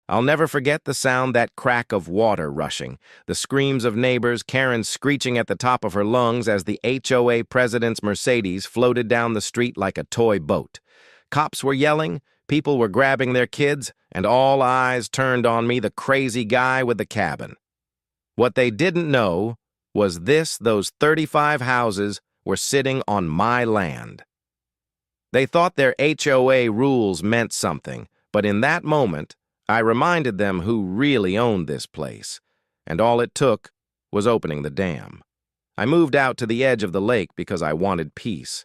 I'll never forget the sound, that crack of water rushing, the screams of neighbors, Karen screeching at the top of her lungs as the HOA president's Mercedes floated down the street like a toy boat. Cops were yelling, people were grabbing their kids, and all eyes turned on me, the crazy guy with the cabin. What they didn't know was those 35 houses were sitting on my land. They thought their HOA rules meant something, but in that moment, I reminded them who really owned this place, and all it took was opening the dam. I moved out to the edge of the lake because I wanted peace.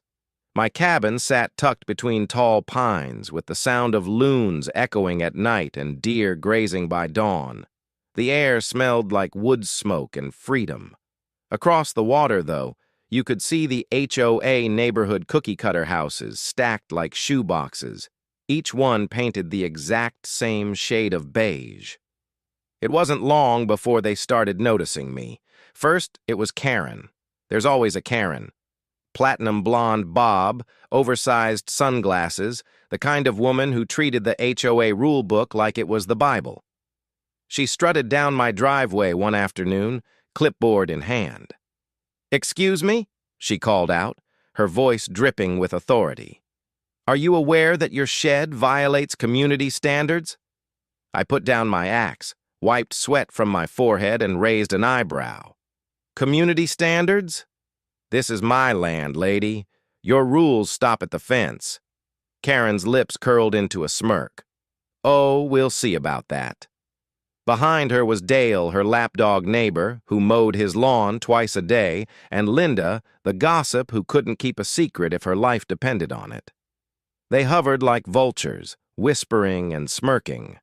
My cabin sat tucked between tall pines, with the sound of loons echoing at night and deer grazing by dawn. The air smelled like wood smoke and freedom. Across the water, though, you could see the HOA neighborhood cookie-cutter houses stacked like shoeboxes, each one painted the exact same shade of beige. It wasn't long before they started noticing me. First, it was Karen. There's always a Karen. Platinum blonde bob, oversized sunglasses, the kind of woman who treated the HOA rule book like it was the Bible. She strutted down my driveway one afternoon, clipboard in hand. "Excuse me?" she called out, her voice dripping with authority. "Are you aware that your shed violates community standards?" I put down my axe, wiped sweat from my forehead, and raised an eyebrow. "Community standards? This is my land, lady. Your rules stop at the fence." Karen's lips curled into a smirk. "Oh, we'll see about that." Behind her was Dale, her lapdog neighbor, who mowed his lawn twice a day, and Linda, the gossip who couldn't keep a secret if her life depended on it. They hovered like vultures, whispering and smirking.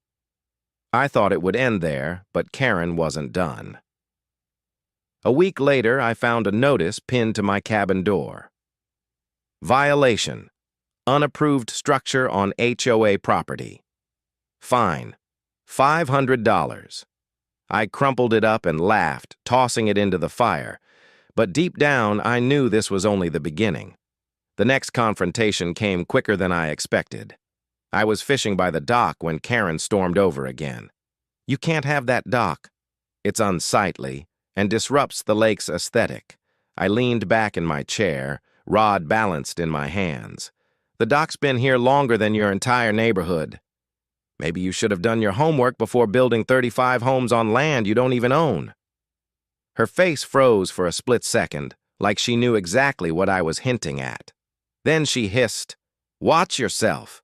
I thought it would end there, but Karen wasn't done. A week later, I found a notice pinned to my cabin door. Violation: unapproved structure on HOA property. Fine: $500. I crumpled it up and laughed, tossing it into the fire. But deep down, I knew this was only the beginning. The next confrontation came quicker than I expected. I was fishing by the dock when Karen stormed over again. "You can't have that dock. It's unsightly and disrupts the lake's aesthetic." I leaned back in my chair, rod balanced in my hands. "The dock's been here longer than your entire neighborhood. Maybe you should have done your homework before building 35 homes on land you don't even own." Her face froze for a split second, like she knew exactly what I was hinting at. Then she hissed, "Watch yourself.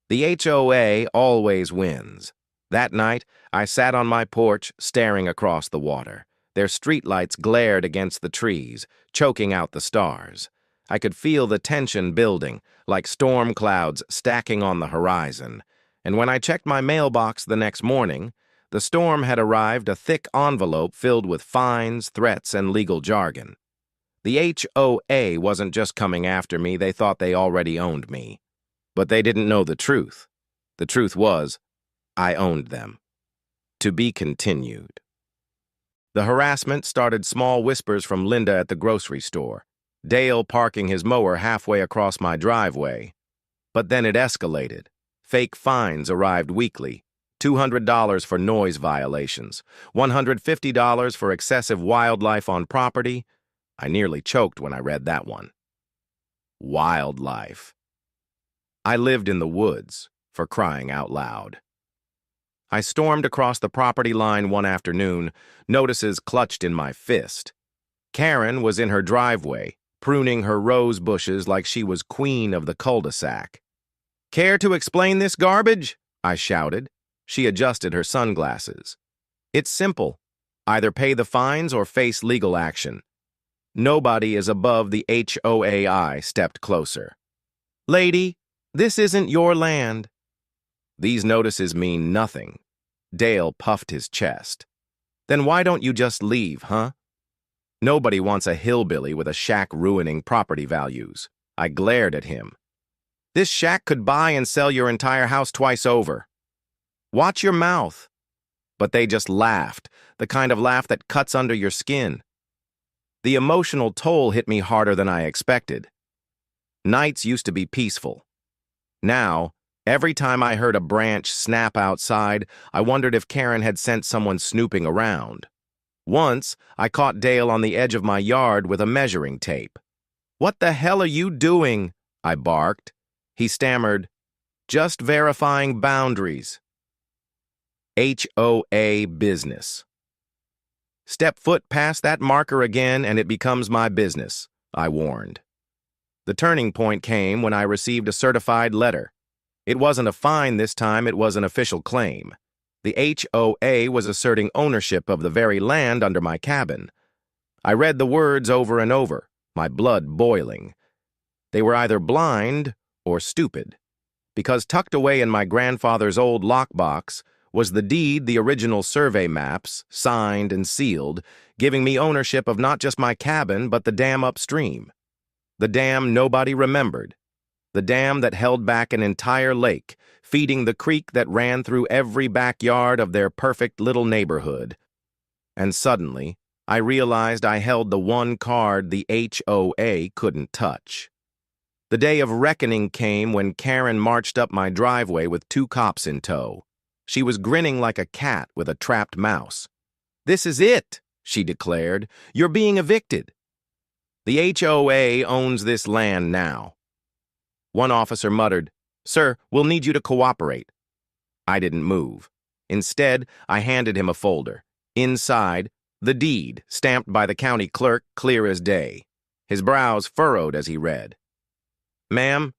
The HOA always wins." That night, I sat on my porch, staring across the water. Their streetlights glared against the trees, choking out the stars. I could feel the tension building, like storm clouds stacking on the horizon. And when I checked my mailbox the next morning, the storm had arrived, a thick envelope filled with fines, threats, and legal jargon. The HOA wasn't just coming after me, they thought they already owned me. But they didn't know the truth. The truth was, I owned them. To be continued. The harassment started small whispers from Linda at the grocery store, Dale parking his mower halfway across my driveway. But then it escalated. Fake fines arrived weekly. $200 for noise violations, $150 for excessive wildlife on property. I nearly choked when I read that one. Wildlife. I lived in the woods, for crying out loud. I stormed across the property line one afternoon, notices clutched in my fist. Karen was in her driveway, pruning her rose bushes like she was queen of the cul-de-sac. "Care to explain this garbage?" I shouted. She adjusted her sunglasses. "It's simple. Either pay the fines or face legal action." Nobody is above the HOA. I stepped closer. "Lady, this isn't your land." "These notices mean nothing." Dale puffed his chest. "Then why don't you just leave, huh?" "Nobody wants a hillbilly with a shack ruining property values." I glared at him. "This shack could buy and sell your entire house twice over." "Watch your mouth." But they just laughed, the kind of laugh that cuts under your skin. The emotional toll hit me harder than I expected. Nights used to be peaceful. Now, Every time I heard a branch snap outside, I wondered if Karen had sent someone snooping around. Once, I caught Dale on the edge of my yard with a measuring tape. "What the hell are you doing?" I barked. He stammered, "Just verifying boundaries." HOA business. "Step foot past that marker again and it becomes my business," I warned. The turning point came when I received a certified letter. It wasn't a fine this time, it was an official claim. The HOA was asserting ownership of the very land under my cabin. I read the words over and over, my blood boiling. They were either blind or stupid, because tucked away in my grandfather's old lockbox was the deed, the original survey maps, signed and sealed, giving me ownership of not just my cabin, but the dam upstream. The dam nobody remembered. The dam that held back an entire lake, feeding the creek that ran through every backyard of their perfect little neighborhood. And suddenly, I realized I held the one card the HOA couldn't touch. The day of reckoning came when Karen marched up my driveway with 2 cops in tow. She was grinning like a cat with a trapped mouse. "This is it," she declared. "You're being evicted. The HOA owns this land now." One officer muttered, "Sir, we'll need you to cooperate." I didn't move. Instead, I handed him a folder. Inside, the deed, stamped by the county clerk, clear as day. His brows furrowed as he read. "Ma'am,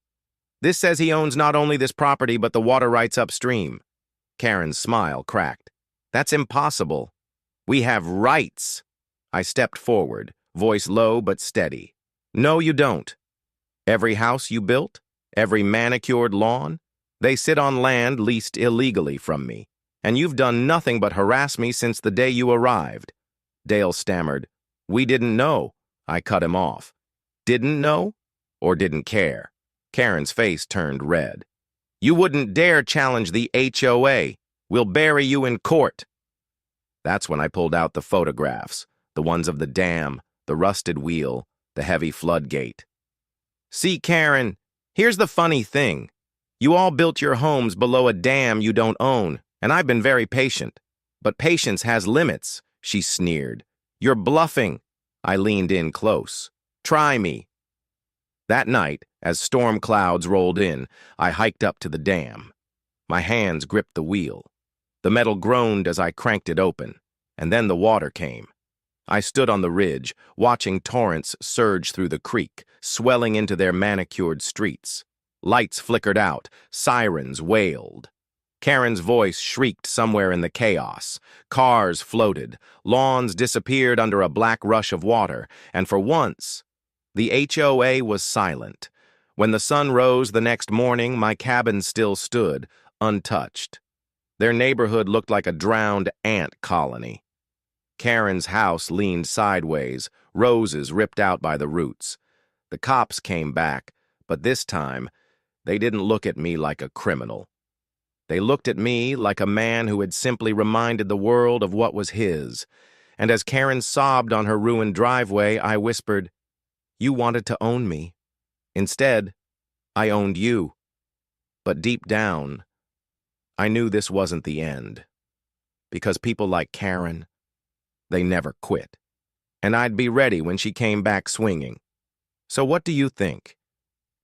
this says he owns not only this property but the water rights upstream." Karen's smile cracked. "That's impossible. We have rights." I stepped forward, voice low but steady. "No, you don't. Every house you built, every manicured lawn, they sit on land leased illegally from me, and you've done nothing but harass me since the day you arrived." Dale stammered. "We didn't know." I cut him off. "Didn't know? Or didn't care?" Karen's face turned red. "You wouldn't dare challenge the HOA. We'll bury you in court." That's when I pulled out the photographs, the ones of the dam, the rusted wheel, the heavy floodgate. "See, Karen, here's the funny thing. You all built your homes below a dam you don't own, and I've been very patient. But patience has limits," she sneered. "You're bluffing." I leaned in close. "Try me." That night, as storm clouds rolled in, I hiked up to the dam. My hands gripped the wheel. The metal groaned as I cranked it open, and then the water came. I stood on the ridge, watching torrents surge through the creek, swelling into their manicured streets. Lights flickered out, sirens wailed. Karen's voice shrieked somewhere in the chaos. Cars floated, lawns disappeared under a black rush of water, and for once, the HOA was silent. When the sun rose the next morning, my cabin still stood, untouched. Their neighborhood looked like a drowned ant colony. Karen's house leaned sideways, roses ripped out by the roots. The cops came back, but this time, they didn't look at me like a criminal. They looked at me like a man who had simply reminded the world of what was his. And as Karen sobbed on her ruined driveway, I whispered, "You wanted to own me. Instead, I owned you." But deep down, I knew this wasn't the end. Because people like Karen, they never quit. And I'd be ready when she came back swinging. So what do you think?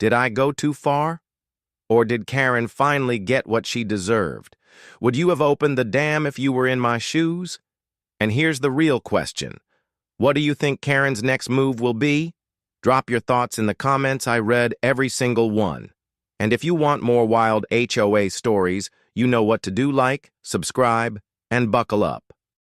Did I go too far? Or did Karen finally get what she deserved? Would you have opened the dam if you were in my shoes? And here's the real question. What do you think Karen's next move will be? Drop your thoughts in the comments. I read every single one. And if you want more wild HOA stories, you know what to do. Like, subscribe, and buckle up.